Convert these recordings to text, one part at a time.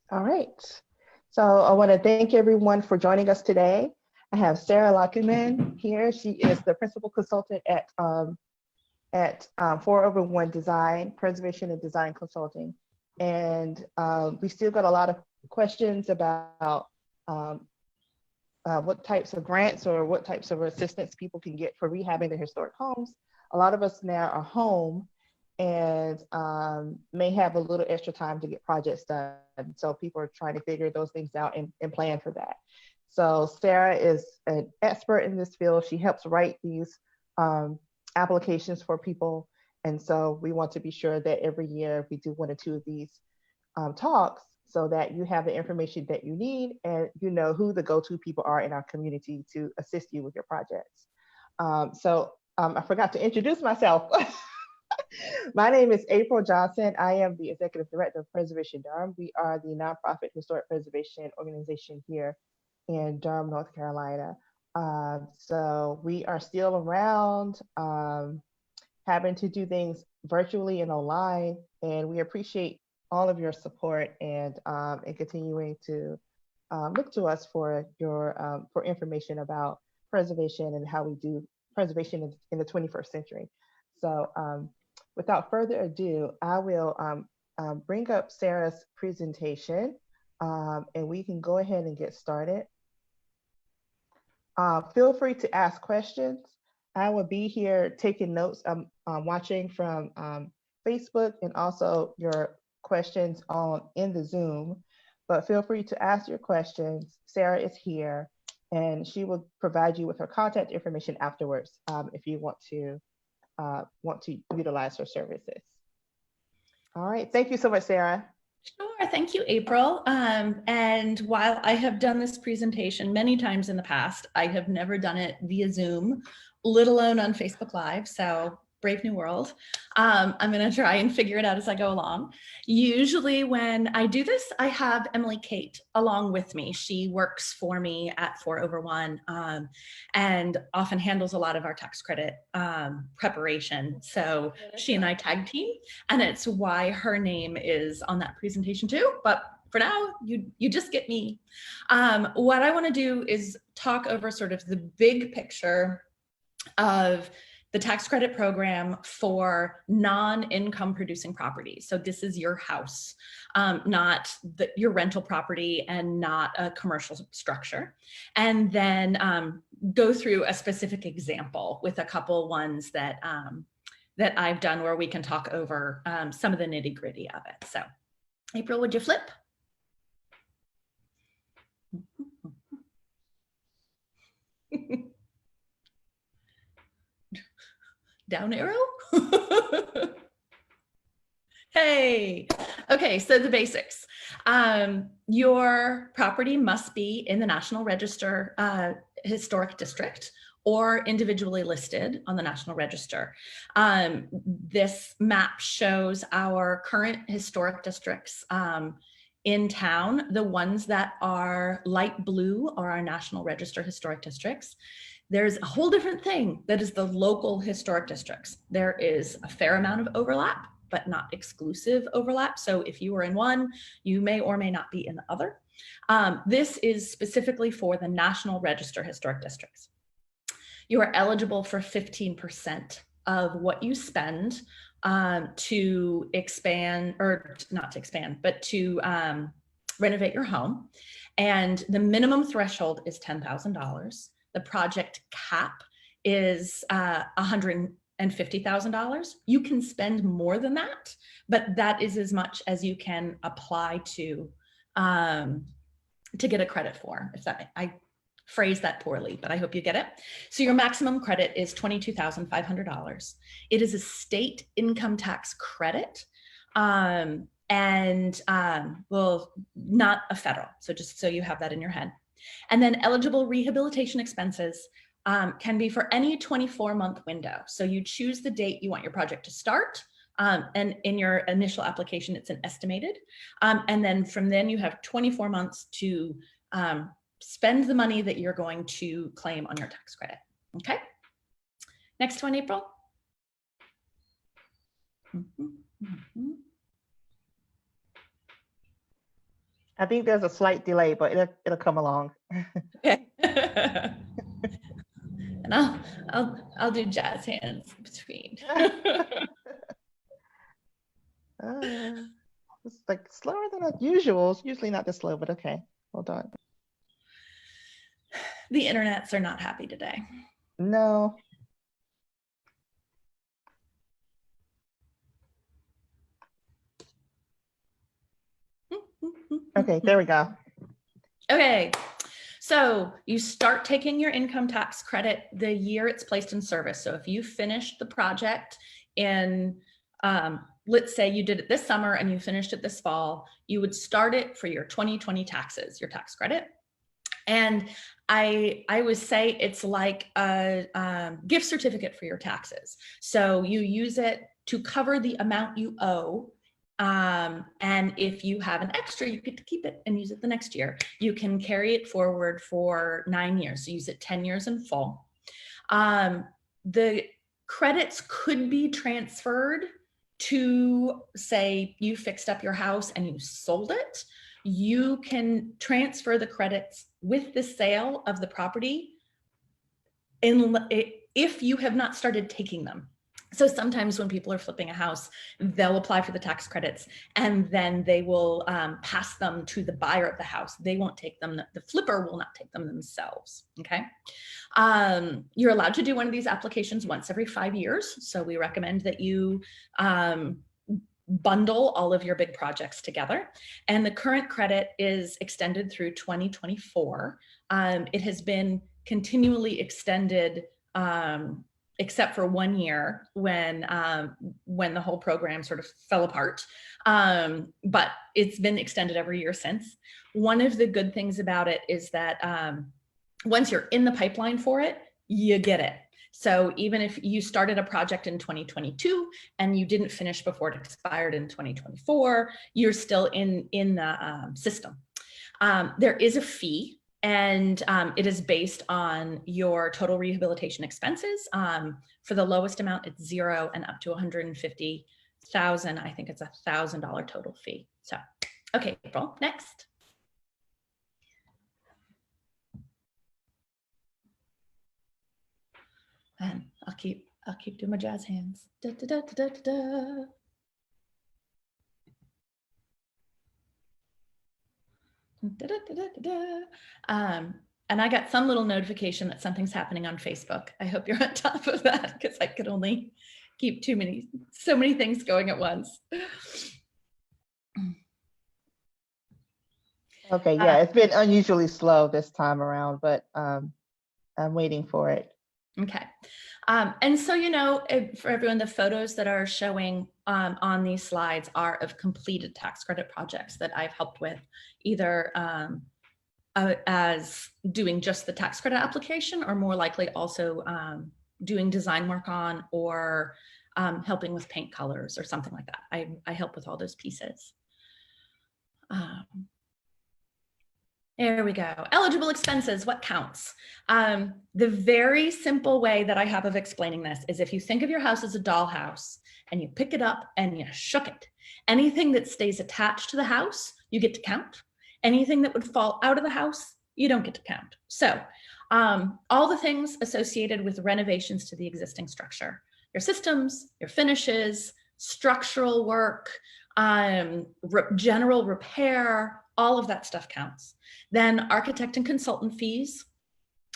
All right. So I want to thank everyone for joining us today. I have Sara Lachenman here. She is the principal consultant at 4over1 Design, Preservation and Design Consulting. And we still got a lot of questions about um, what types of grants or what types of assistance people can get for rehabbing their historic homes. A lot of us now are home and may have a little extra time to get projects done. So people are trying to figure those things out and plan for that. So Sara is an expert in this field. She helps write these um, applications for people. And so we want to be sure that every year we do one or two of these talks so that you have the information that you need and you know who the go-to people are in our community to assist you with your projects. I forgot to introduce myself. My name is April Johnson. I am the Executive Director of Preservation Durham. We are the nonprofit historic preservation organization here in Durham, North Carolina. So we are still around, having to do things virtually and online, and we appreciate all of your support and continuing to look to us for for information about preservation and how we do preservation in the 21st century. So without further ado, I will bring up Sara's presentation and we can go ahead and get started. Feel free to ask questions. I will be here taking notes. I'm watching from Facebook and also your questions on in the Zoom, but feel free to ask your questions. Sara is here and she will provide you with her contact information afterwards if you want to utilize her services. All right, thank you so much, Sara. Sure, thank you, April. And while I have done this presentation many times in the past, I have never done it via Zoom, let alone on Facebook Live. So brave new world. I'm going to try and figure it out as I go along. Usually when I do this, I have Emily Kate along with me. She works for me at 4over1 and often handles a lot of our tax credit preparation. So she and I tag team, and it's why her name is on that presentation too. But for now, you just get me. What I want to do is talk over sort of the big picture of the tax credit program for non-income producing properties. So this is your house, not your rental property and not a commercial structure. And then go through a specific example with a couple ones that I've done where we can talk over some of the nitty gritty of it. So April, would you flip? Down arrow? Hey, okay, so the basics. Your property must be in the National Register Historic District or individually listed on the National Register. This map shows our current historic districts in town. The ones that are light blue are our National Register historic districts. There's a whole different thing that is the local historic districts. There is a fair amount of overlap, but not exclusive overlap. So if you are in one, you may or may not be in the other. This is specifically for the National Register historic districts. You are eligible for 15% of what you spend to expand, or not to expand, but to renovate your home. And the minimum threshold is $10,000. The project cap is $150,000. You can spend more than that, but that is as much as you can apply to get a credit for. If that, I phrase that poorly, but I hope you get it. So your maximum credit is $22,500. It is a state income tax credit. Well, not a federal. So just so you have that in your head. And then eligible rehabilitation expenses can be for any 24-month window. So you choose the date you want your project to start. And in your initial application, it's an estimated. And then from then you have 24 months to spend the money that you're going to claim on your tax credit. Okay. Next one, April. I think there's a slight delay, but it'll come along. Okay. And I'll do jazz hands between. It's like slower than usual. It's usually not this slow, but okay. Hold on. The internets are not happy today. No. Okay, there we go. Okay, so you start taking your income tax credit the year it's placed in service. So if you finished the project in, let's say you did it this summer and you finished it this fall, you would start it for your 2020 taxes, your tax credit. And I would say it's like a gift certificate for your taxes. So you use it to cover the amount you owe. And if you have an extra, you get to keep it and use it the next year. You can carry it forward for 9 years. So use it 10 years in full. The credits could be transferred to, say, you fixed up your house and you sold it. You can transfer the credits with the sale of the property if you have not started taking them. So sometimes when people are flipping a house, they'll apply for the tax credits and then they will pass them to the buyer of the house. They won't take them. The flipper will not take them themselves. Okay. You're allowed to do one of these applications once every 5 years. So we recommend that you bundle all of your big projects together. And the current credit is extended through 2024. It has been continually extended except for 1 year when the whole program sort of fell apart. But it's been extended every year since. One of the good things about it is that once you're in the pipeline for it, you get it. So even if you started a project in 2022 and you didn't finish before it expired in 2024, you're still in the system. There is a fee, and it is based on your total rehabilitation expenses. For the lowest amount, it's $0, and up to $150,000, I think it's $1,000 total fee. So, okay, April, next. And I'll keep doing my jazz hands. Da, da, da, da, da, da. Da, da, da, da, da. And I got some little notification that something's happening on Facebook. I hope you're on top of that, because I could only keep so many things going at once. Okay, yeah, it's been unusually slow this time around, but I'm waiting for it. Okay. And so, for everyone, the photos that are showing on these slides are of completed tax credit projects that I've helped with, either as doing just the tax credit application, or more likely also doing design work on, or helping with paint colors or something like that. I help with all those pieces. There we go. Eligible expenses, what counts? The very simple way that I have of explaining this is, if you think of your house as a dollhouse and you pick it up and you shook it, anything that stays attached to the house, you get to count. Anything that would fall out of the house, you don't get to count. So all the things associated with renovations to the existing structure, your systems, your finishes, structural work, general repair, all of that stuff counts. Then architect and consultant fees,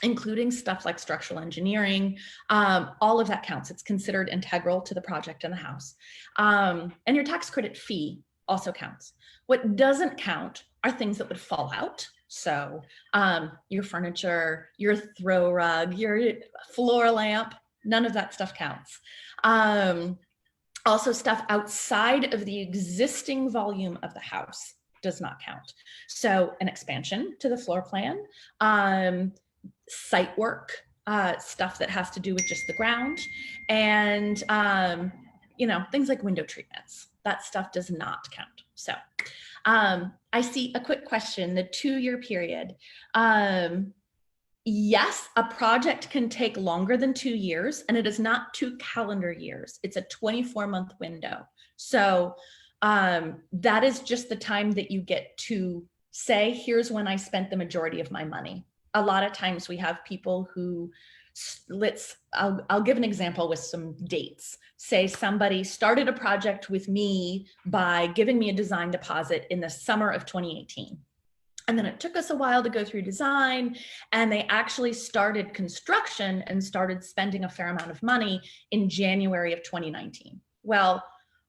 including stuff like structural engineering, all of that counts. It's considered integral to the project and the house. And your tax credit fee also counts. What doesn't count are things that would fall out. So your furniture, your throw rug, your floor lamp, none of that stuff counts. Also, stuff outside of the existing volume of the house does not count. So an expansion to the floor plan, site work, stuff that has to do with just the ground, and things like window treatments. That stuff does not count. So I see a quick question, the 2-year period. Yes, a project can take longer than 2 years, and it is not 2 calendar years. It's a 24-month window. So that is just the time that you get to say, here's when I spent the majority of my money. A lot of times we have people who, I'll give an example with some dates. Say somebody started a project with me by giving me a design deposit in the summer of 2018. And then it took us a while to go through design, and they actually started construction and started spending a fair amount of money in January of 2019. Well,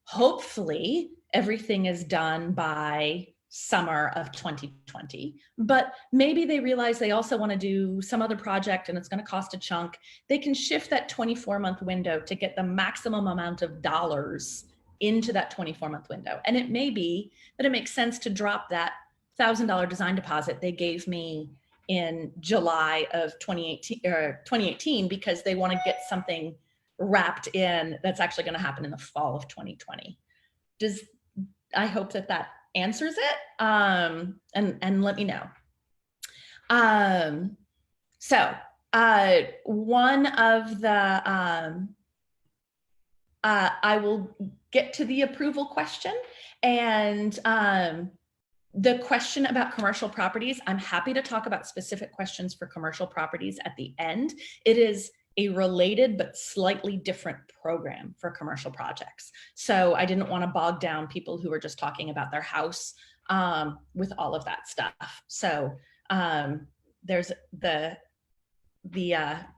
hopefully everything is done by summer of 2020, but maybe they realize they also want to do some other project and it's going to cost a chunk. They can shift that 24-month window to get the maximum amount of dollars into that 24-month window. And it may be that it makes sense to drop that $1,000 design deposit they gave me in July of 2018 because they want to get something wrapped in that's actually going to happen in the fall of 2020. I hope that answers it, and let me know. One of the, I will get to the approval question, and the question about commercial properties, I'm happy to talk about specific questions for commercial properties at the end. It is a related but slightly different program for commercial projects. So I didn't want to bog down people who are just talking about their house with all of that stuff. So there's the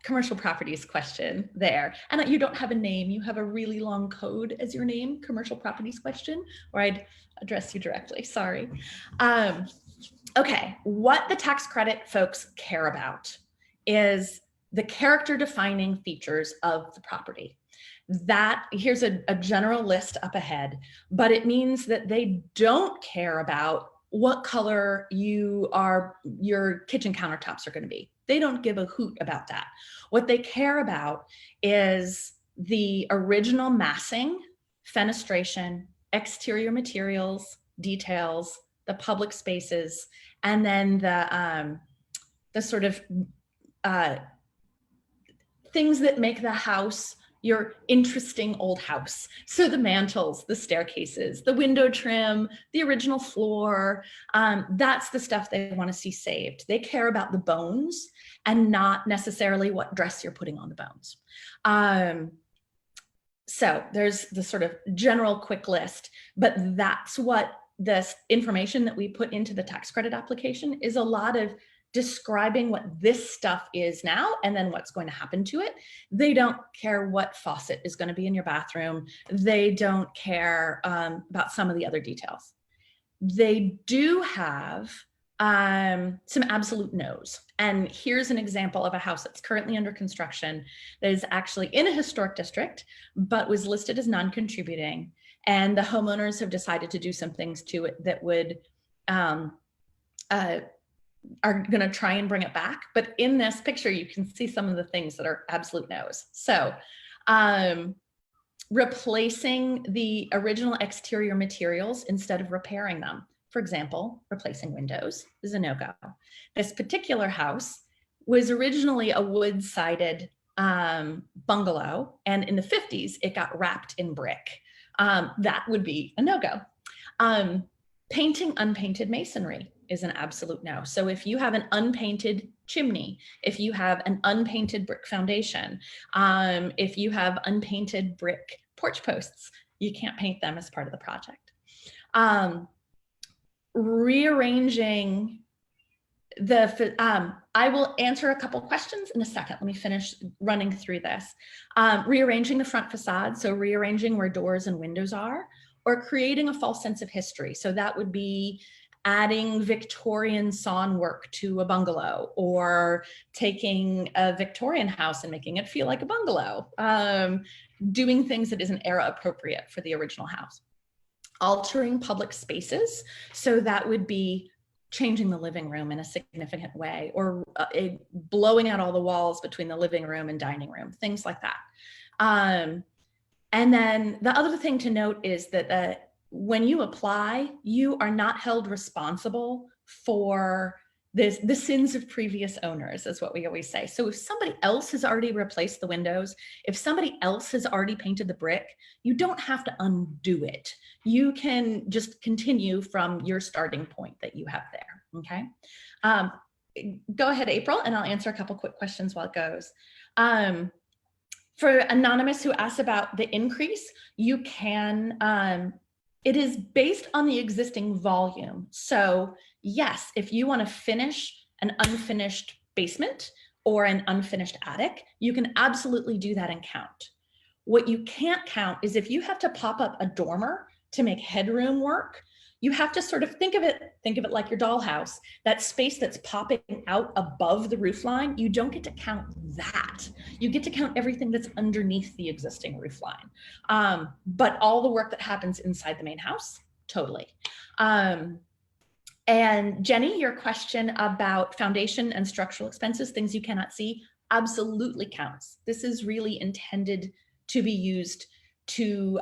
commercial properties question there. And you don't have a name, you have a really long code as your name, commercial properties question, or I'd address you directly, sorry. Okay, what the tax credit folks care about is the character defining features of the property. Here's a general list up ahead, but it means that they don't care about what color your kitchen countertops are going to be. They don't give a hoot about that. What they care about is the original massing, fenestration, exterior materials, details, the public spaces, and then the sort of things that make the house your interesting old house. So the mantles, the staircases, the window trim, the original floor, that's the stuff they want to see saved. They care about the bones and not necessarily what dress you're putting on the bones. So there's the sort of general quick list, but that's what this information that we put into the tax credit application is, a lot of describing what this stuff is now and then what's going to happen to it. They don't care what faucet is going to be in your bathroom. They don't care about some of the other details. They do have some absolute no's. And here's an example of a house that's currently under construction that is actually in a historic district, but was listed as non-contributing. And the homeowners have decided to do some things to it that would are going to try and bring it back. But in this picture, you can see some of the things that are absolute no's. So replacing the original exterior materials instead of repairing them. For example, replacing windows is a no-go. This particular house was originally a wood-sided bungalow, and in the 50s, it got wrapped in brick. That would be a no-go. Painting unpainted masonry is an absolute no. So if you have an unpainted chimney, if you have an unpainted brick foundation, if you have unpainted brick porch posts, you can't paint them as part of the project. Rearranging I will answer a couple questions in a second. Let me finish running through this. Rearranging the front facade, so rearranging where doors and windows are, or creating a false sense of history. So that would be adding Victorian sawn work to a bungalow, or taking a Victorian house and making it feel like a bungalow, doing things that isn't era appropriate for the original house. Altering public spaces, so that would be changing the living room in a significant way, or blowing out all the walls between the living room and dining room, things like that. And then the other thing to note is that when you apply, you are not held responsible for the sins of previous owners, is what we always say. So if somebody else has already replaced the windows, if somebody else has already painted the brick, you don't have to undo it. You can just continue from your starting point that you have there. Okay. Go ahead, April, and I'll answer a couple quick questions while it goes. For Anonymous, who asked about the increase, you can, it is based on the existing volume. So yes, if you want to finish an unfinished basement or an unfinished attic, you can absolutely do that and count. What you can't count is if you have to pop up a dormer to make headroom work, you have to sort of think of it like your dollhouse, that space that's popping out above the roof line. You don't get to count that. You get to count everything that's underneath the existing roof line. But all the work that happens inside the main house, totally. And Jenny, your question about foundation and structural expenses, things you cannot see, absolutely counts. This is really intended to be used to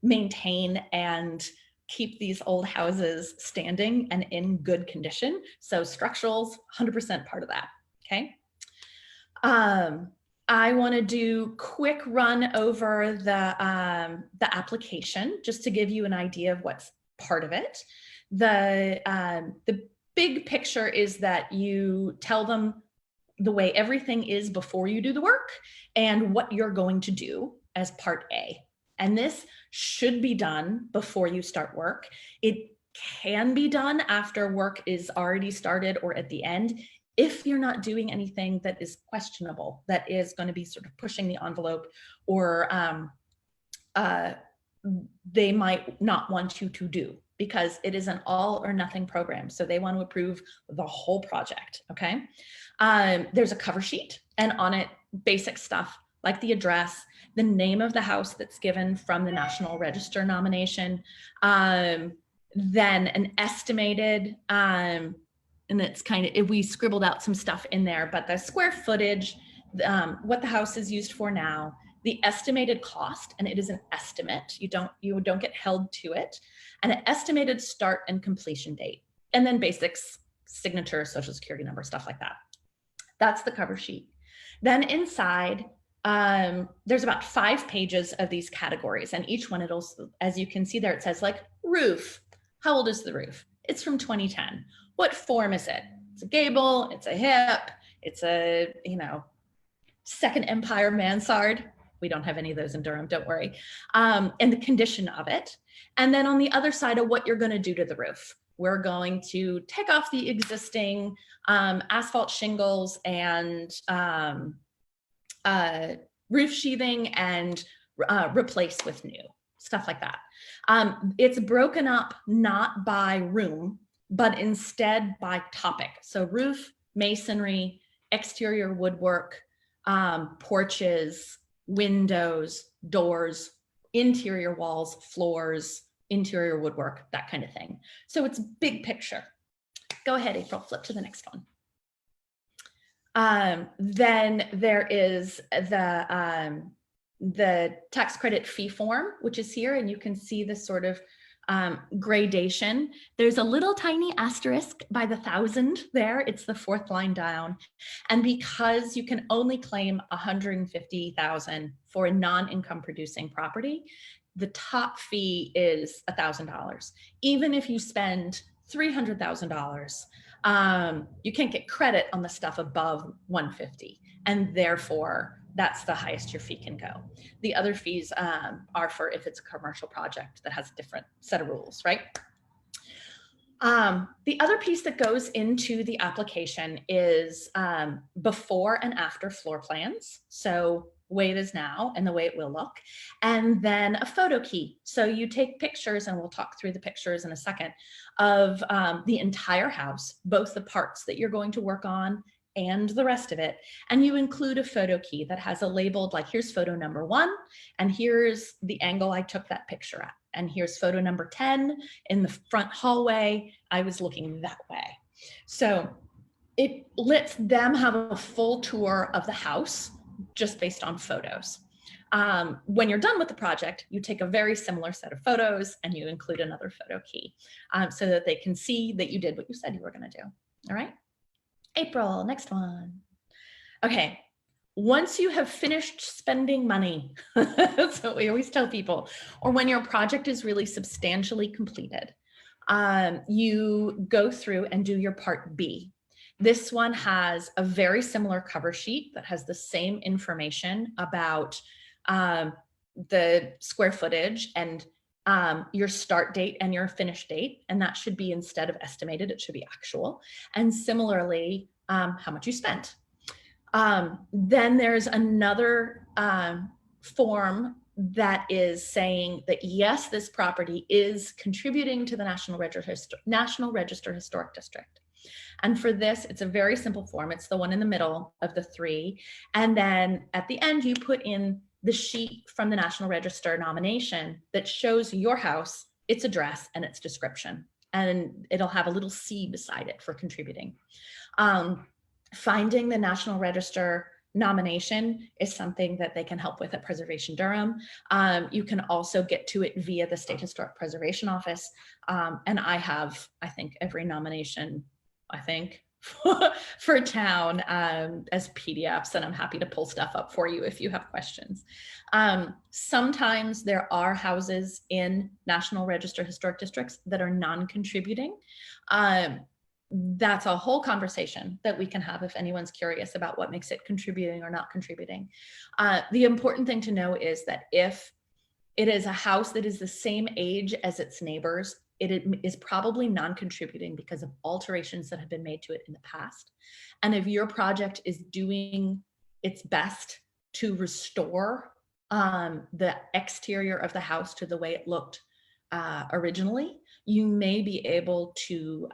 maintain and keep these old houses standing and in good condition. So structurals, 100% part of that, okay? I wanna do quick run over the application just to give you an idea of what's part of it. The big picture is that you tell them the way everything is before you do the work and what you're going to do as part A. And this should be done before you start work. It can be done after work is already started or at the end, if you're not doing anything that is questionable, that is going to be sort of pushing the envelope, or they might not want you to do, because it is an all or nothing program. So they want to approve the whole project, okay? There's a cover sheet, and on it, basic stuff like the address, the name of the house that's given from the National Register nomination, then an estimated, and it's kind of, we scribbled out some stuff in there, but the square footage, what the house is used for now, the estimated cost, and it is an estimate. You don't get held to it, and an estimated start and completion date, and then basics, signature, social security number, stuff like that. That's the cover sheet. Then inside, there's about 5 pages of these categories, and each one, it'll, as you can see there, it says like roof. How old is the roof? It's from 2010. What form is it? It's a gable, it's a hip, it's a, Second Empire mansard. We don't have any of those in Durham, don't worry. And the condition of it. And then on the other side of what you're going to do to the roof. We're going to take off the existing asphalt shingles and roof sheathing and replace with new, stuff like that. It's broken up not by room, but instead by topic. So roof, masonry, exterior woodwork, porches, windows, doors, interior walls, floors, interior woodwork, that kind of thing. So it's big picture. Go ahead, April, flip to the next one. Then there is the tax credit fee form, which is here, and you can see the sort of gradation. There's a little tiny asterisk by the 1,000 there. It's the 4th line down. And because you can only claim $150,000 for a non-income producing property, the top fee is $1,000. Even if you spend $300,000, you can't get credit on the stuff above 150, and therefore that's the highest your fee can go. The other fees are for if it's a commercial project that has a different set of rules, right? The other piece that goes into the application is before and after floor plans. So way it is now and the way it will look, and then a photo key. So you take pictures, and we'll talk through the pictures in a second, of the entire house, both the parts that you're going to work on and the rest of it. And you include a photo key that has a labeled, like, here's photo number 1, and here's the angle I took that picture at. And here's photo number 10 in the front hallway. I was looking that way. So it lets them have a full tour of the house just based on photos. When you're done with the project, you take a very similar set of photos and you include another photo key so that they can see that you did what you said you were going to do. All right. April, next one. Okay. Once you have finished spending money, that's what we always tell people, or when your project is really substantially completed, you go through and do your Part B. This one has a very similar cover sheet that has the same information about the square footage and your start date and your finish date. And that should be, instead of estimated, it should be actual. And similarly, how much you spent. Then there's another form that is saying that, yes, this property is contributing to the National Register Historic District. And for this, it's a very simple form. It's the one in the middle of the three. And then at the end, you put in the sheet from the National Register nomination that shows your house, its address, and its description. And it'll have a little C beside it for contributing. Finding the National Register nomination is something that they can help with at Preservation Durham. You can also get to it via the State Historic Preservation Office. And I have, I think, every nomination, for town as PDFs, and I'm happy to pull stuff up for you if you have questions. Sometimes there are houses in National Register Historic Districts that are non-contributing. That's a whole conversation that we can have if anyone's curious about what makes it contributing or not contributing. The important thing to know is that if it is a house that is the same age as its neighbors, it is probably non-contributing because of alterations that have been made to it in the past. And if your project is doing its best to restore the exterior of the house to the way it looked originally, you may be able to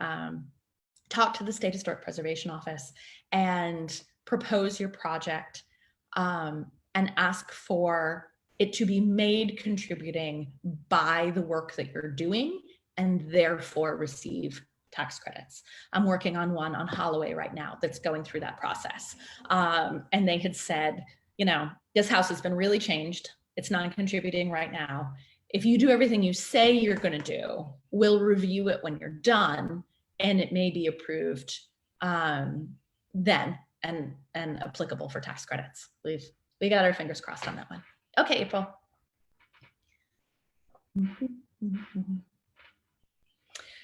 talk to the State Historic Preservation Office and propose your project and ask for it to be made contributing by the work that you're doing, and therefore receive tax credits. I'm working on one on Holloway right now that's going through that process. And they had said, you know, this house has been really changed. It's non-contributing right now. If you do everything you say you're going to do, we'll review it when you're done, and it may be approved then and applicable for tax credits. We got our fingers crossed on that one. Okay, April.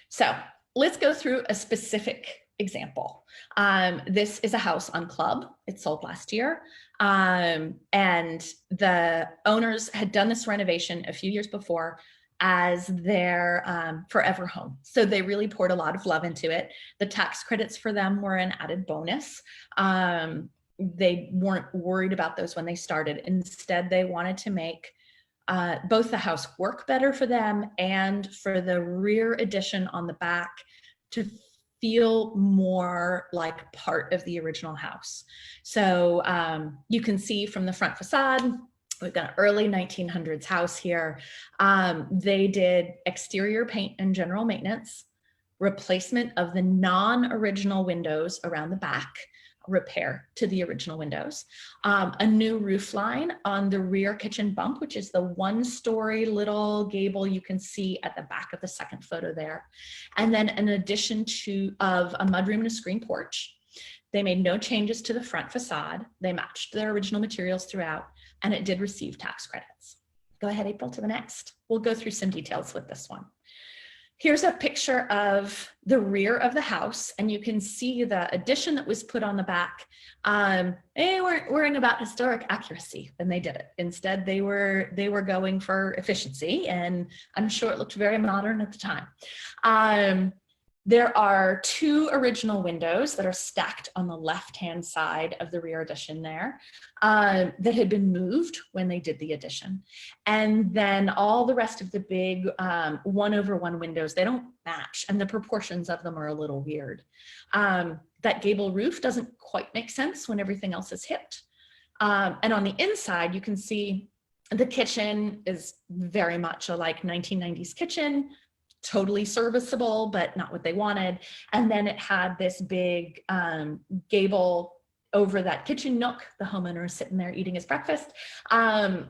So let's go through a specific example. This is a house on Club. It sold last year. And the owners had done this renovation a few years before as their forever home. So they really poured a lot of love into it. The tax credits for them were an added bonus. They weren't worried about those when they started. Instead, they wanted to make both the house work better for them and for the rear addition on the back to feel more like part of the original house. So you can see from the front facade, we've got an early 1900s house here. They did exterior paint and general maintenance, replacement of the non-original windows around the back, repair to the original windows, a new roof line on the rear kitchen bump, which is the one-story little gable you can see at the back of the second photo there, and then an addition of a mudroom and a screen porch. They made no changes to the front facade. They matched their original materials throughout, and it did receive tax credits. Go ahead, April, to the next. We'll go through some details with this one. Here's a picture of the rear of the house, and you can see the addition that was put on the back. They weren't worrying about historic accuracy when they did it. Instead, they were going for efficiency, and I'm sure it looked very modern at the time. There are two original windows that are stacked on the left-hand side of the rear addition there that had been moved when they did the addition. And then all the rest of the big 1/1 windows, they don't match, and the proportions of them are a little weird. That gable roof doesn't quite make sense when everything else is hipped. And on the inside, you can see the kitchen is very much a like 1990s kitchen, totally serviceable, but not what they wanted. And then it had this big gable over that kitchen nook. The homeowner is sitting there eating his breakfast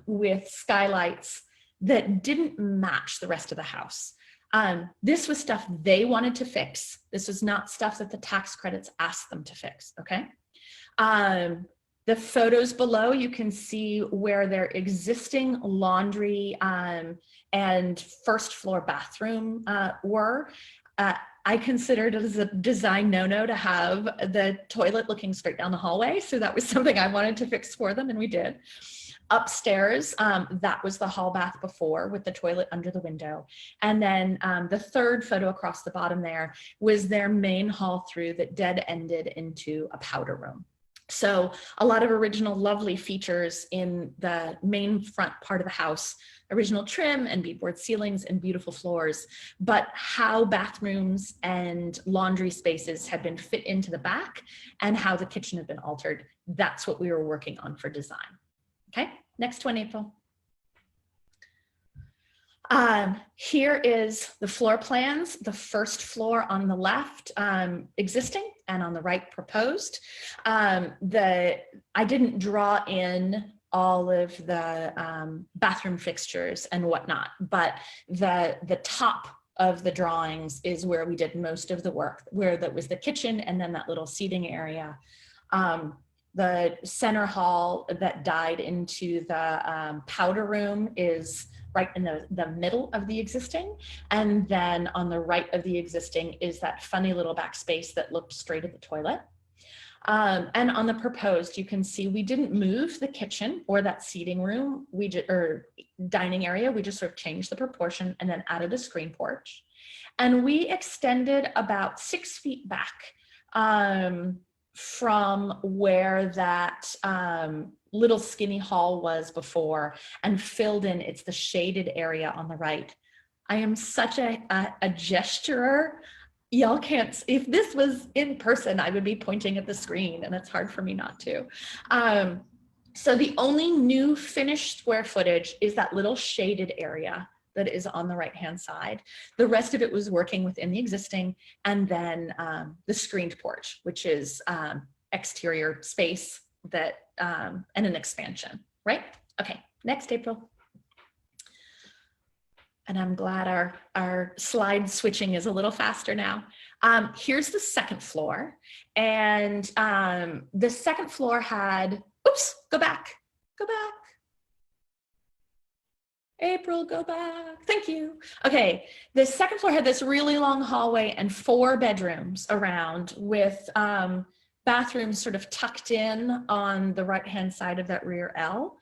with skylights that didn't match the rest of the house. This was stuff they wanted to fix. This was not stuff that the tax credits asked them to fix, okay? The photos below, you can see where their existing laundry and first floor bathroom were. I considered it as a design no-no to have the toilet looking straight down the hallway. So that was something I wanted to fix for them, and we did. Upstairs, that was the hall bath before with the toilet under the window. And then the third photo across the bottom there was their main hall through that dead ended into a powder room. So a lot of original lovely features in the main front part of the house, original trim and beadboard ceilings and beautiful floors, but how bathrooms and laundry spaces had been fit into the back and how the kitchen had been altered. That's what we were working on for design. Okay, next one, April. Here is the floor plans, the first floor on the left existing and on the right proposed. I didn't draw in all of the bathroom fixtures and whatnot, but the top of the drawings is where we did most of the work, where that was the kitchen and then that little seating area. The center hall that died into the powder room is right in the middle of the existing. And then on the right of the existing is that funny little back space that looked straight at the toilet. And on the proposed, you can see we didn't move the kitchen or that seating room, or dining area. We just sort of changed the proportion and then added a screen porch. And we extended about 6 feet back from where that little skinny hall was before and filled in. It's the shaded area on the right. I am such a gesturer. Y'all can't, if this was in person, I would be pointing at the screen, and it's hard for me not to. So the only new finished square footage is that little shaded area that is on the right-hand side. The rest of it was working within the existing, and then the screened porch, which is exterior space that and an expansion, right? Okay, next, April. And I'm glad our slide switching is a little faster now. Here's the second floor, and the second floor had, oops, go back. April, go back. Thank you. Okay, the second floor had this really long hallway and 4 bedrooms around with bathrooms sort of tucked in on the right-hand side of that rear L.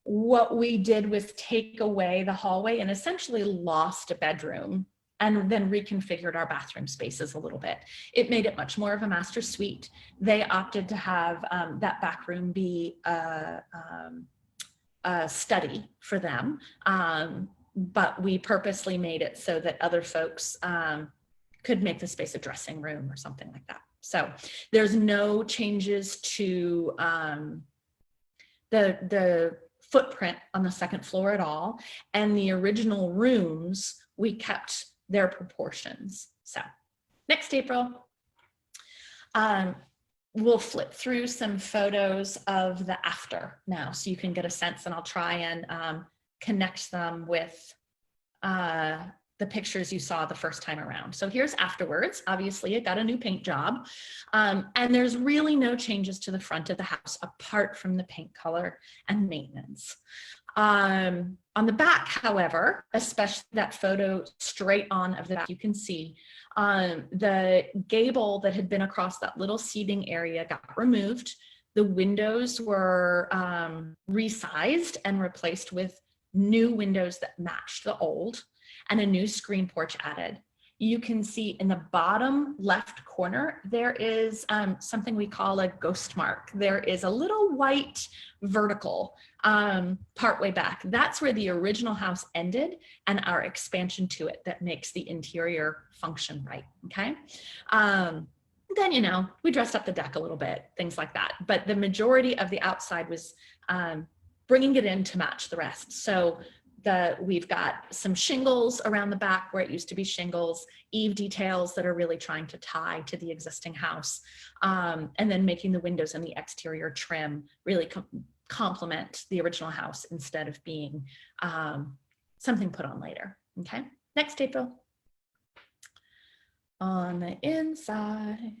What we did was take away the hallway and essentially lost a bedroom and then reconfigured our bathroom spaces a little bit. It made it much more of a master suite. They opted to have that back room be a study for them, but we purposely made it so that other folks could make the space a dressing room or something like that. So there's no changes to the footprint on the second floor at all, and the original rooms, we kept their proportions. So next, April. We'll flip through some photos of the after now so you can get a sense, and I'll try and connect them with the pictures you saw the first time around. So here's afterwards. Obviously, it got a new paint job, and there's really no changes to the front of the house apart from the paint color and maintenance. On the back, however, especially that photo straight on of the back, you can see the gable that had been across that little seating area got removed. The windows were resized and replaced with new windows that matched the old, and a new screen porch added. You can see in the bottom left corner, there is something we call a ghost mark. There is a little white vertical partway back. That's where the original house ended and our expansion to it that makes the interior function right, okay? Then, you know, we dressed up the deck a little bit, things like that. But the majority of the outside was bringing it in to match the rest. So we've got some shingles around the back where it used to be shingles, eave details that are really trying to tie to the existing house, and then making the windows and the exterior trim really complement the original house instead of being something put on later. Okay, next, April. On the inside,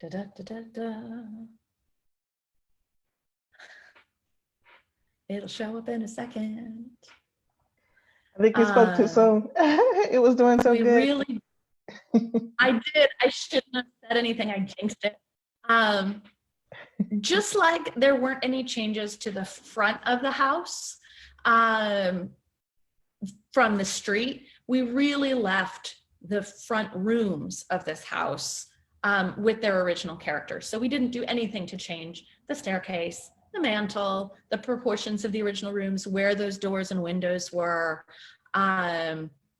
da, da, da, da, da. It'll show up in a second. I think you spoke too soon. It was doing so good. Really, I did. I shouldn't have said anything. I jinxed it. Just like there weren't any changes to the front of the house from the street, we really left the front rooms of this house with their original characters. So we didn't do anything to change the staircase, the mantle, the proportions of the original rooms, where those doors and windows were.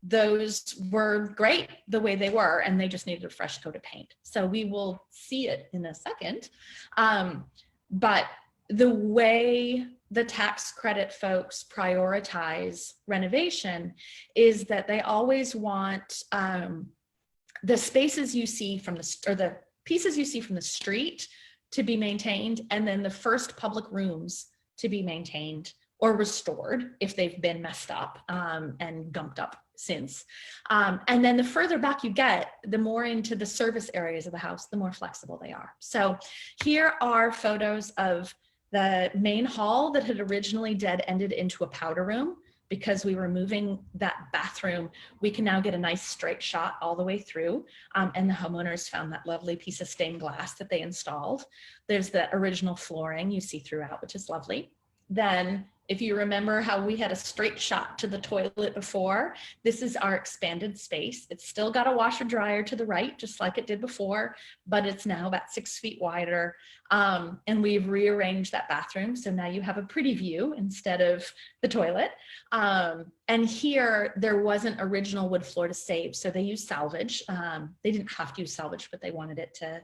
Those were great the way they were, and they just needed a fresh coat of paint. So we will see it in a second. But the way the tax credit folks prioritize renovation is that they always want the spaces you see from the pieces you see from the street to be maintained, and then the first public rooms to be maintained or restored if they've been messed up and gumped up since. And then the further back you get, the more into the service areas of the house, the more flexible they are. So here are photos of the main hall that had originally dead-ended into a powder room. Because we were moving that bathroom, we can now get a nice straight shot all the way through. And the homeowners found that lovely piece of stained glass that they installed. There's the original flooring you see throughout, which is lovely. Then, if you remember how we had a straight shot to the toilet before, this is our expanded space. It's still got a washer dryer to the right, just like it did before, but it's now about 6 feet wider. And we've rearranged that bathroom. So now you have a pretty view instead of the toilet. And here there wasn't original wood floor to save. So they used salvage. They didn't have to use salvage, but they wanted it to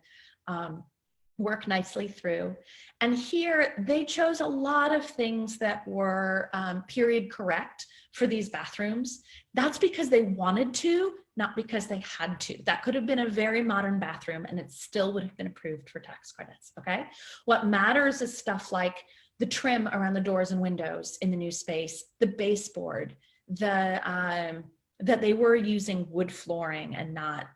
work nicely through. And here they chose a lot of things that were period correct for these bathrooms. That's because they wanted to, not because they had to. That could have been a very modern bathroom and it still would have been approved for tax credits, okay? What matters is stuff like the trim around the doors and windows in the new space, the baseboard, that they were using wood flooring and not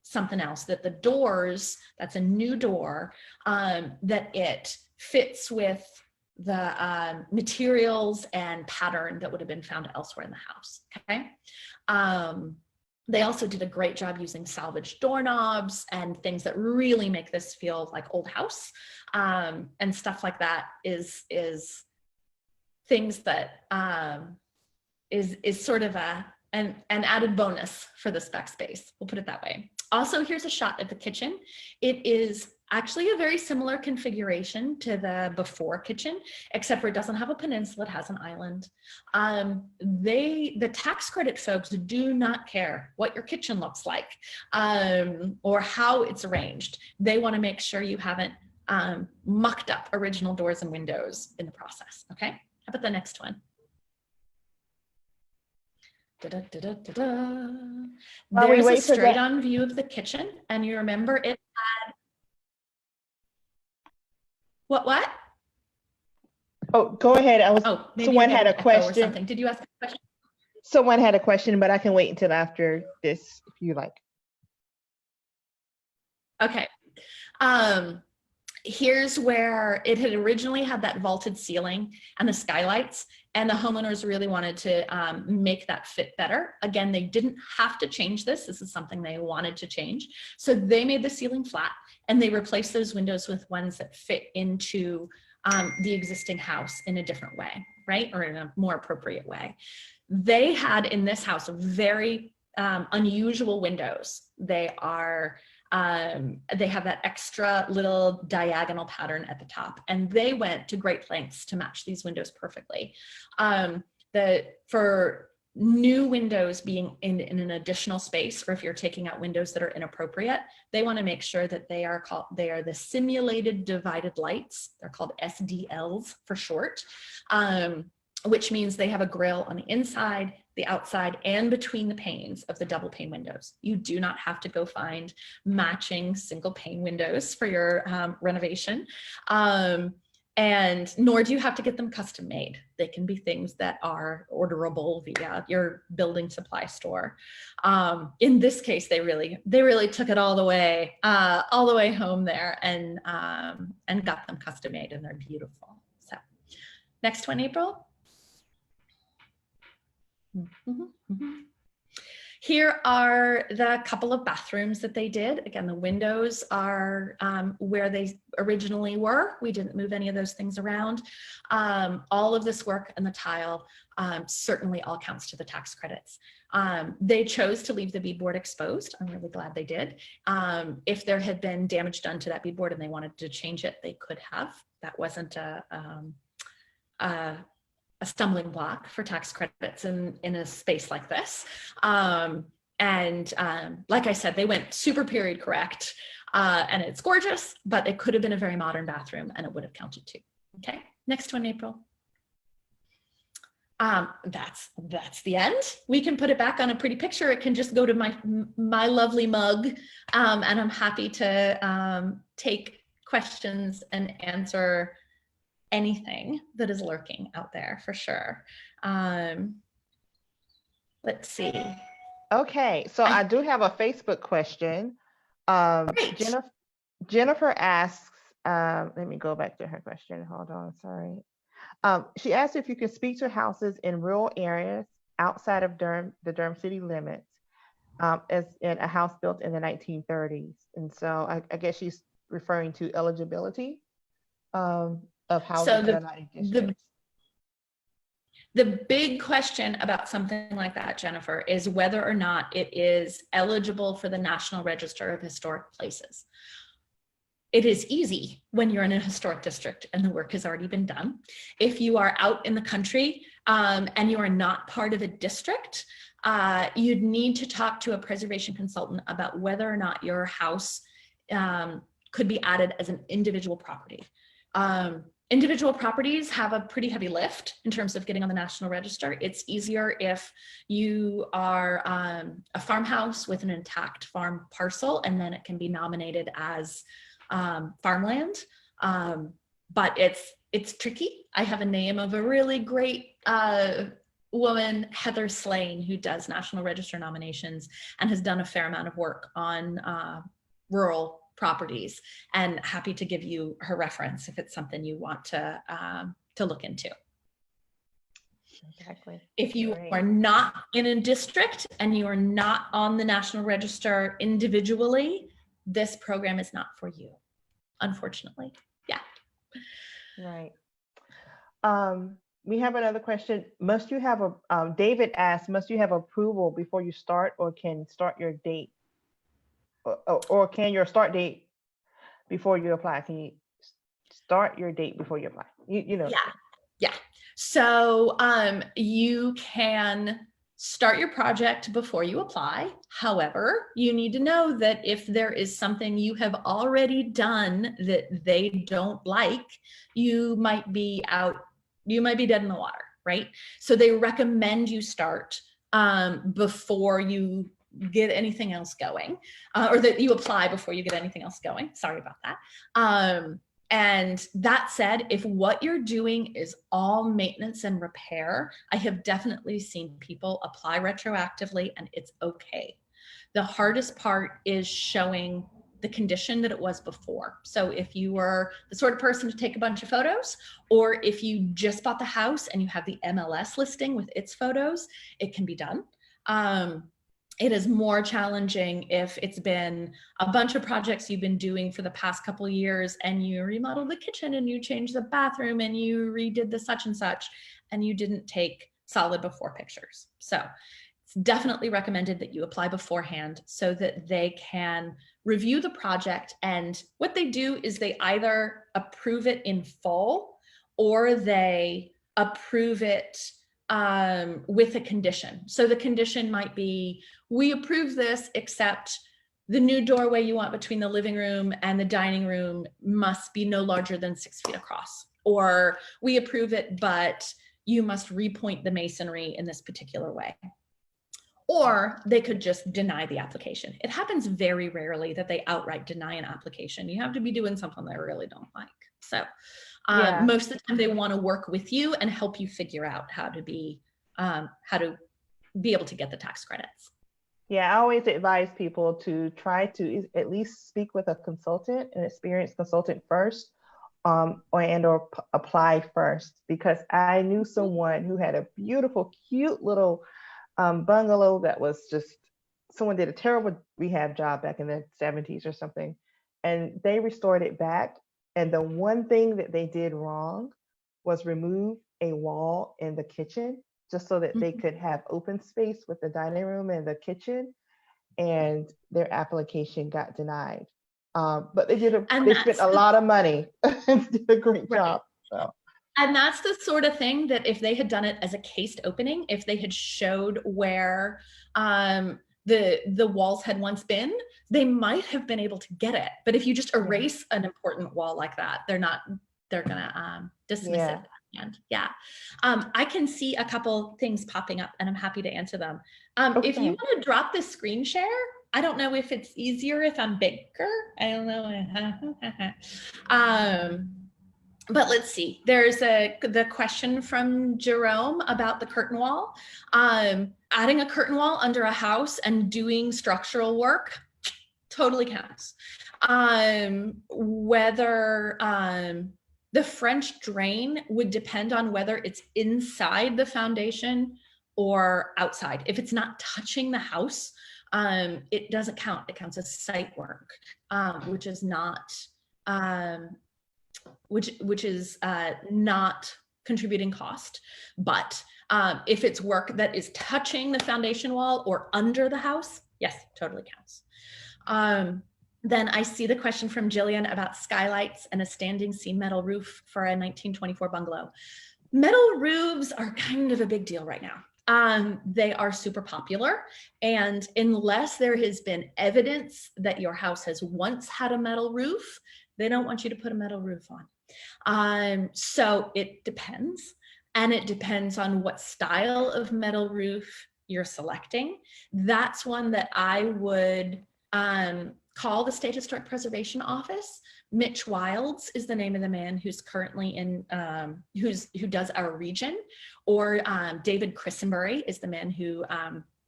something else, that the doors, that's a new door, that it fits with the materials and pattern that would have been found elsewhere in the house, okay? They also did a great job using salvaged doorknobs and things that really make this feel like old house, and stuff like that is things that is sort of an added bonus for the spec space. We'll put it that way. Also, here's a shot of the kitchen. It is actually a very similar configuration to the before kitchen, except for it doesn't have a peninsula, it has an island. The tax credit folks do not care what your kitchen looks like or how it's arranged. They want to make sure you haven't mucked up original doors and windows in the process, okay? How about the next one? There's a straight on view of the kitchen, and you remember it had what? Oh, go ahead. Someone had a question. Or something. Did you ask a question? Someone had a question, but I can wait until after this if you like. Okay. Here's where it had originally had that vaulted ceiling and the skylights, and the homeowners really wanted to make that fit better. Again, they didn't have to change this. This is something they wanted to change. So they made the ceiling flat and they replaced those windows with ones that fit into the existing house in a different way, right? Or in a more appropriate way. They had in this house very unusual windows. They have that extra little diagonal pattern at the top, and they went to great lengths to match these windows perfectly. For new windows being in an additional space, or if you're taking out windows that are inappropriate, they want to make sure that they are the simulated divided lights. They're called SDLs for short, which means they have a grille on the inside, the outside, and between the panes of the double pane windows. You do not have to go find matching single pane windows for your renovation. And nor do you have to get them custom made. They can be things that are orderable via your building supply store. In this case, they really took it all the way home there and got them custom made, and they're beautiful. So Next one, April. Here are the couple of bathrooms that they did. Again, the windows are where they originally were. We didn't move any of those things around. All of this work and the tile certainly all counts to the tax credits. They chose to leave the beadboard exposed. I'm really glad they did. If there had been damage done to that beadboard and they wanted to change it, they could have. That wasn't a stumbling block for tax credits in a space like this. Like I said, they went super period correct, and it's gorgeous, but it could have been a very modern bathroom and it would have counted too. Okay, next one, April. That's the end. We can put it back on a pretty picture. It can just go to my lovely mug, and I'm happy to take questions and answer anything that is lurking out there for sure. Let's see. Okay, so I do have a Facebook question. Jennifer asks, let me go back to her question. Hold on, sorry. She asked if you could speak to houses in rural areas outside of Durham, the Durham city limits, as in a house built in the 1930s. And so I guess she's referring to eligibility of houses that are not in districts. The big question about something like that, Jennifer, is whether or not it is eligible for the National Register of Historic Places. It is easy when you're in a historic district and the work has already been done. If you are out in the country and you are not part of a district, you'd need to talk to a preservation consultant about whether or not your house could be added as an individual property. Individual properties have a pretty heavy lift in terms of getting on the National Register. It's easier if you are a farmhouse with an intact farm parcel, and then it can be nominated as farmland. But it's tricky. I have a name of a really great woman, Heather Slane, who does National Register nominations and has done a fair amount of work on rural properties, and happy to give you her reference if it's something you want to look into. Exactly. If you are not in a district and you are not on the National Register individually, this program is not for you, unfortunately. Yeah. Right. We have another question. Must you have David asked, must you have approval before you start, or can start your date? Or can your start date before you apply? Can you start your date before you apply? You know. Yeah. So you can start your project before you apply. However, you need to know that if there is something you have already done that they don't like, you might be dead in the water, right? So they recommend you start before you get anything else going, or that you apply before you get anything else going. Sorry about that. And that said, if what you're doing is all maintenance and repair, I have definitely seen people apply retroactively, and it's okay. The hardest part is showing the condition that it was before. So if you were the sort of person to take a bunch of photos, or if you just bought the house and you have the MLS listing with its photos, it can be done. It is more challenging if it's been a bunch of projects you've been doing for the past couple of years, and you remodeled the kitchen and you changed the bathroom and you redid the such and such, and you didn't take solid before pictures. So it's definitely recommended that you apply beforehand so that they can review the project. And what they do is they either approve it in full, or they approve it with a condition. So the condition might be, we approve this, except the new doorway you want between the living room and the dining room must be no larger than 6 feet across. Or we approve it, but you must repoint the masonry in this particular way. Or they could just deny the application. It happens very rarely that they outright deny an application. You have to be doing something they really don't like. So most of the time they want to work with you and help you figure out how to be able to get the tax credits. Yeah, I always advise people to try to at least speak with a consultant, an experienced consultant first, or apply first, because I knew someone who had a beautiful, cute little bungalow that was just, someone did a terrible rehab job back in the 70s or something, and they restored it back. And the one thing that they did wrong was remove a wall in the kitchen just so that they could have open space with the dining room and the kitchen, and their application got denied. But they spent a lot of money and did a great job. So. And that's the sort of thing that if they had done it as a cased opening, if they had showed where the walls had once been, they might have been able to get it. But if you just erase an important wall like that, they're gonna dismiss it. And I can see a couple things popping up, and I'm happy to answer them. If you want to drop this screen share, I don't know if it's easier if I'm bigger. I don't know. But let's see. There's the question from Jerome about the curtain wall. Adding a curtain wall under a house and doing structural work totally counts. Whether the French drain would depend on whether it's inside the foundation or outside. If it's not touching the house, it doesn't count. It counts as site work, which is not not contributing cost. But if it's work that is touching the foundation wall or under the house, yes, totally counts. Then I see the question from Jillian about skylights and a standing seam metal roof for a 1924 bungalow. Metal roofs are kind of a big deal right now. They are super popular, and unless there has been evidence that your house has once had a metal roof, they don't want you to put a metal roof on. So it depends, and it depends on what style of metal roof you're selecting. That's one that I would call the State Historic Preservation Office. Mitch Wilds is the name of the man who's currently in, who does our region, or David Christenbury is the man who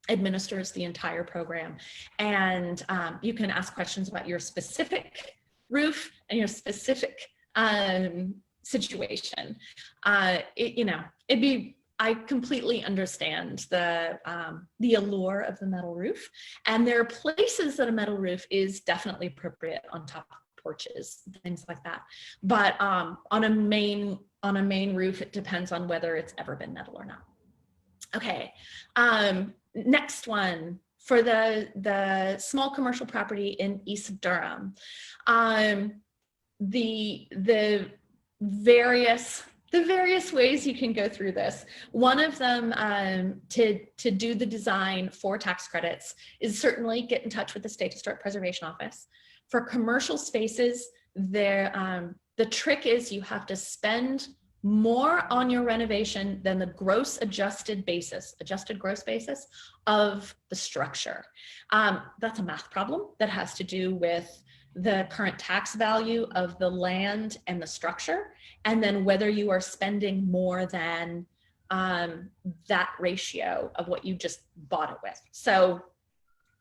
administers the entire program. And you can ask questions about your specific roof and your specific situation. I completely understand the allure of the metal roof, and there are places that a metal roof is definitely appropriate on top of porches, things like that. But on a main roof, it depends on whether it's ever been metal or not. Okay, next one for the small commercial property in East of Durham. The various ways you can go through this. One of them, to do the design for tax credits, is certainly get in touch with the State Historic Preservation Office. For commercial spaces, the trick is you have to spend more on your renovation than the gross adjusted gross basis of the structure. That's a math problem that has to do with the current tax value of the land and the structure, and then whether you are spending more than that ratio of what you just bought it with. So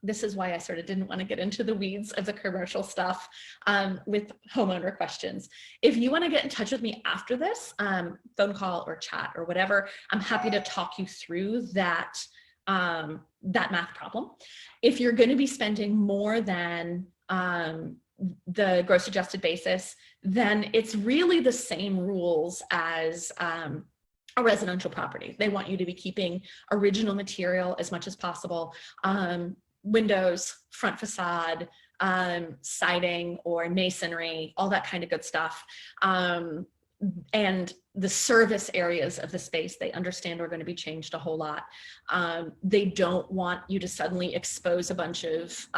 this is why I sort of didn't want to get into the weeds of the commercial stuff with homeowner questions. If you want to get in touch with me after this, phone call or chat or whatever, I'm happy to talk you through that math problem. If you're going to be spending more than the gross adjusted basis, then it's really the same rules as a residential property. They want you to be keeping original material as much as possible. Windows, front facade, siding or masonry, all that kind of good stuff. And the service areas of the space, they understand are going to be changed a whole lot. They don't want you to suddenly expose a bunch of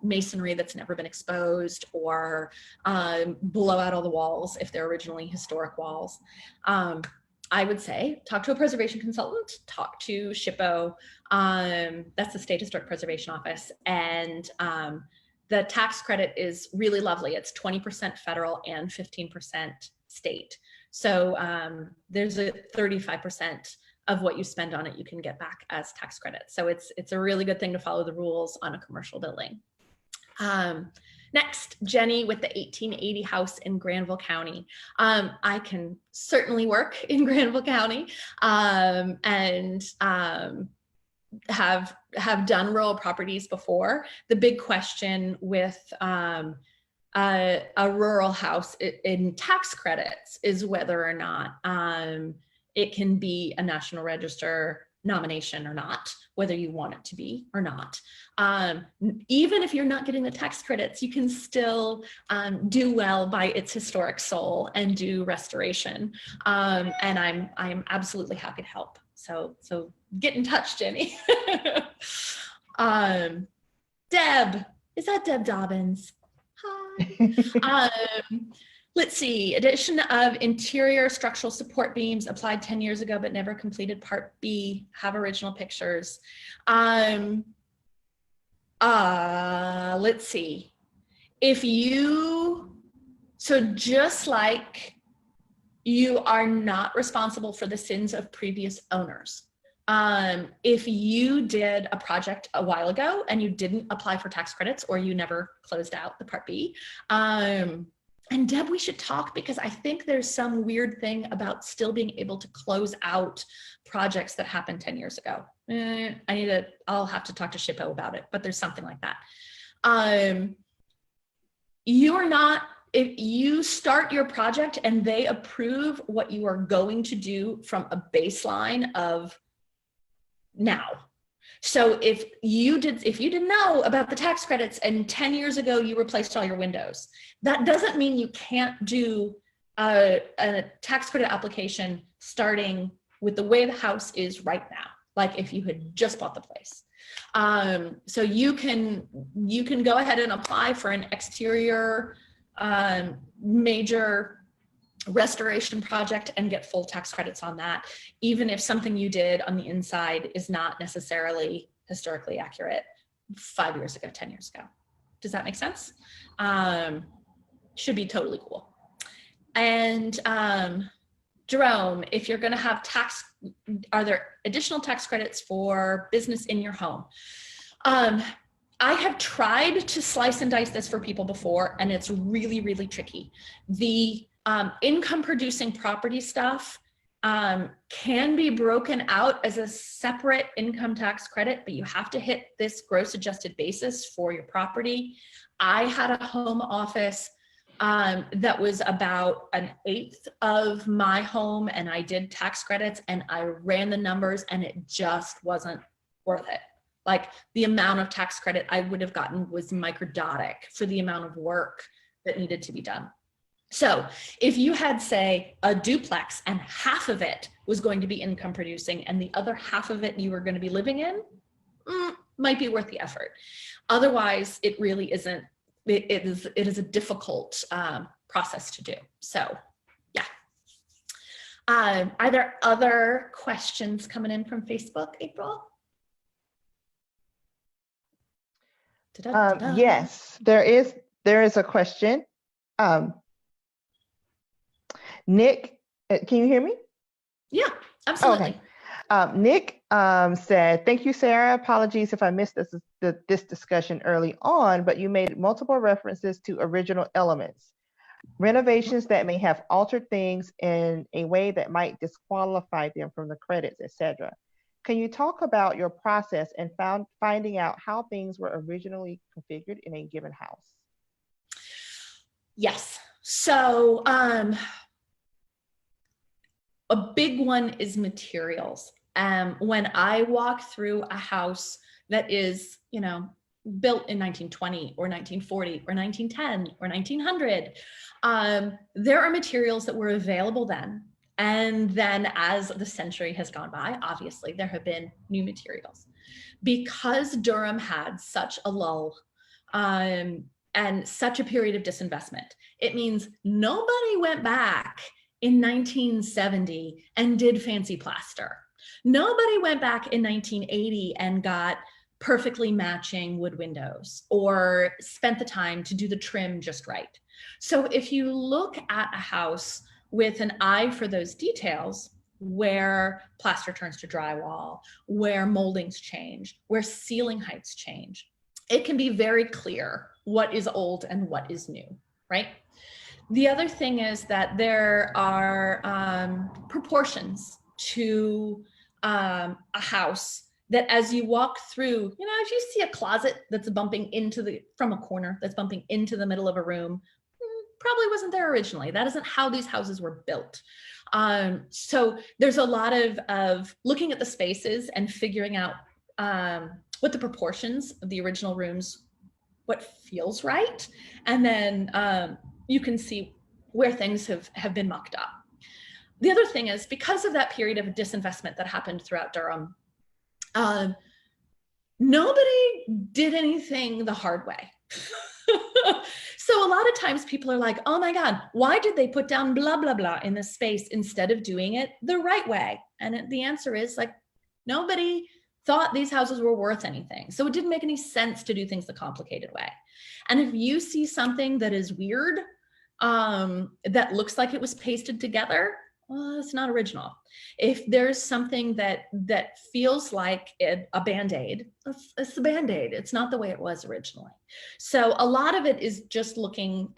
masonry that's never been exposed, or blow out all the walls if they're originally historic walls. I would say talk to a preservation consultant, talk to SHPO, that's the State Historic Preservation Office, and the tax credit is really lovely. It's 20% federal and 15% state. So there's a 35% of what you spend on it you can get back as tax credit. So it's a really good thing to follow the rules on a commercial building. Next, Jenny with the 1880 house in Granville County. I can certainly work in Granville County and have done rural properties before. The big question with a rural house in tax credits is whether or not it can be a National Register nomination or not, whether you want it to be or not. Even if you're not getting the tax credits, you can still do well by its historic soul and do restoration. And I'm absolutely happy to help. So get in touch, Jenny. Deb, is that Deb Dobbins? Hi. Let's see, addition of interior structural support beams applied 10 years ago, but never completed part B, have original pictures. Let's see, so just like you are not responsible for the sins of previous owners. If you did a project a while ago and you didn't apply for tax credits or you never closed out the part B, and Deb, we should talk because I think there's some weird thing about still being able to close out projects that happened 10 years ago. I'll have to talk to Shippo about it, but there's something like that. If you start your project and they approve what you are going to do from a baseline of now. So if you didn't know about the tax credits and 10 years ago you replaced all your windows, that doesn't mean you can't do a tax credit application starting with the way the house is right now, like if you had just bought the place. So you can go ahead and apply for an exterior major restoration project and get full tax credits on that, even if something you did on the inside is not necessarily historically accurate 5 years ago, 10 years ago. Does that make sense? Should be totally cool. And Jerome, if you're going to have are there additional tax credits for business in your home? I have tried to slice and dice this for people before, and it's really, really tricky. The income producing property stuff can be broken out as a separate income tax credit, but you have to hit this gross adjusted basis for your property. I had a home office that was about 1/8 of my home, and I did tax credits and I ran the numbers and it just wasn't worth it. Like the amount of tax credit I would have gotten was microdiotic for the amount of work that needed to be done. So if you had, say, a duplex and half of it was going to be income producing and the other half of it you were going to be living in, might be worth the effort. Otherwise, it really isn't. It is a difficult process to do. So yeah. Are there other questions coming in from Facebook, April? Yes, there is a question. Nick, can you hear me? Yeah, absolutely. Okay. Nick said, thank you, Sarah. Apologies if I missed this discussion early on, but you made multiple references to original elements, renovations that may have altered things in a way that might disqualify them from the credits, etc. Can you talk about your process and finding out how things were originally configured in a given house? Yes. So a big one is materials. When I walk through a house that is, built in 1920 or 1940 or 1910 or 1900, there are materials that were available then. And then as the century has gone by, obviously there have been new materials. Because Durham had such a lull and such a period of disinvestment, it means nobody went back in 1970 and did fancy plaster. Nobody went back in 1980 and got perfectly matching wood windows or spent the time to do the trim just right. So if you look at a house with an eye for those details, where plaster turns to drywall, where moldings change, where ceiling heights change, it can be very clear what is old and what is new, right? The other thing is that there are proportions to a house that as you walk through, if you see a closet that's bumping from a corner, that's bumping into the middle of a room, probably wasn't there originally. That isn't how these houses were built. So there's a lot of looking at the spaces and figuring out what the proportions of the original rooms, what feels right. And then you can see where things have been mucked up. The other thing is, because of that period of disinvestment that happened throughout Durham, nobody did anything the hard way. So a lot of times people are like, oh my God, why did they put down blah, blah, blah in this space instead of doing it the right way? And the answer is like, nobody thought these houses were worth anything. So it didn't make any sense to do things the complicated way. And if you see something that is weird, that looks like it was pasted together, well, it's not original. If there's something that feels like a Band-Aid, it's a Band-Aid. It's not the way it was originally. So a lot of it is just looking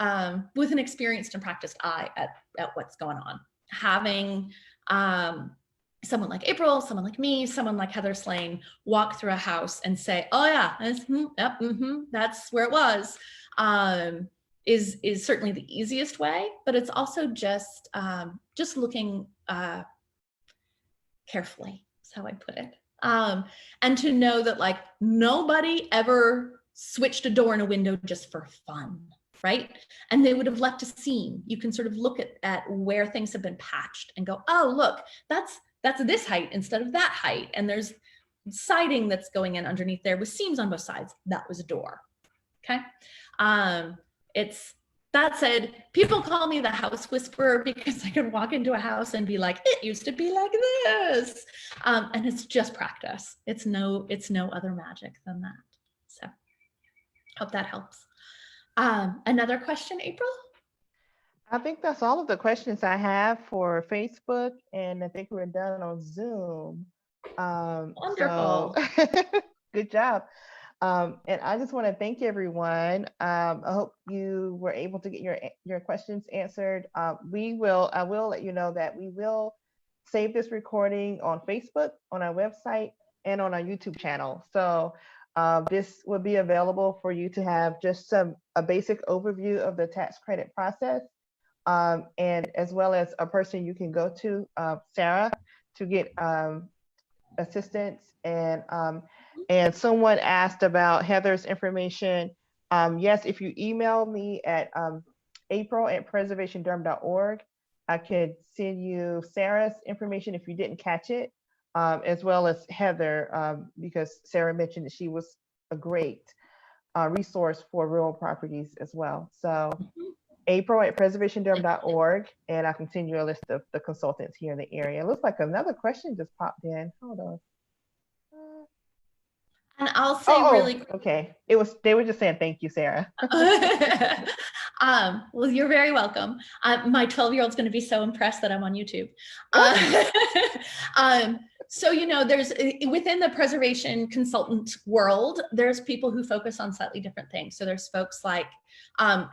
with an experienced and practiced eye at what's going on. Having someone like April, someone like me, someone like Heather Slane walk through a house and say, oh yeah, that's where it was, is certainly the easiest way, but it's also just looking carefully, is how I put it. And to know that like nobody ever switched a door and a window just for fun, right? And they would have left a seam. You can sort of look at where things have been patched and go, oh, look, that's this height instead of that height. And there's siding that's going in underneath there with seams on both sides. That was a door, okay? That said, people call me the house whisperer because I can walk into a house and be like, it used to be like this. And it's just practice. It's no other magic than that. So hope that helps. Another question, April? I think that's all of the questions I have for Facebook, and I think we're done on Zoom. Wonderful. So good job. And I just want to thank everyone. I hope you were able to get your questions answered. I will let you know that we will save this recording on Facebook, on our website, and on our YouTube channel. So this will be available for you to have just a basic overview of the tax credit process, and as well as a person you can go to, Sara, to get assistance. And someone asked about Heather's information. Yes, if you email me at april@preservationdurham.org, I could send you Sara's information if you didn't catch it, as well as Heather, because Sara mentioned that she was a great resource for rural properties as well. So april@preservationdurham.org, and I can send you a list of the consultants here in the area. It looks like another question just popped in. Hold on. And I'll say really quick. Okay. They were just saying thank you, Sara. Well, you're very welcome. My 12-year-old's going to be so impressed that I'm on YouTube. So, there's within the preservation consultant world, there's people who focus on slightly different things. So there's folks like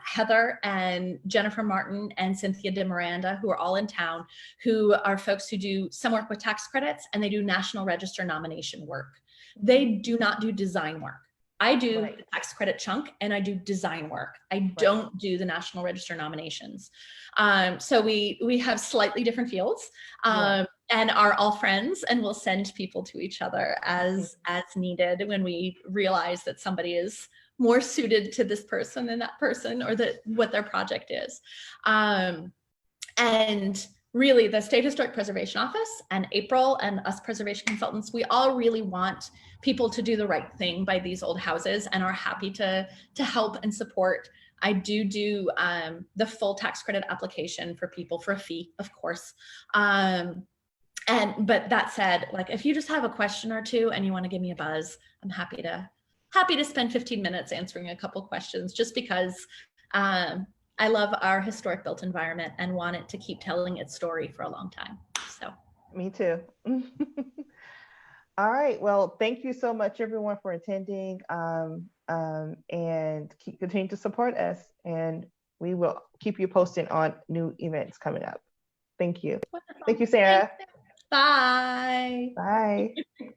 Heather and Jennifer Martin and Cynthia de Miranda, who are all in town, who are folks who do some work with tax credits, and they do National Register nomination work. They do not do design work. I do the tax credit chunk, and I do design work. I don't do the National Register nominations. So we have slightly different fields, and are all friends, and we'll send people to each other as needed when we realize that somebody is more suited to this person than that person, or what their project is. And really, the State Historic Preservation Office and April and us preservation consultants, we all really want people to do the right thing by these old houses, and are happy to help and support. I do the full tax credit application for people for a fee, of course. But that said, like, if you just have a question or two and you want to give me a buzz, I'm happy to spend 15 minutes answering a couple questions, just because I love our historic built environment and want it to keep telling its story for a long time. So me too. All right. Well, thank you so much, everyone, for attending, and continue to support us. And we will keep you posted on new events coming up. Thank you. Wonderful. Thank you, Sarah. Thanks. Bye. Bye.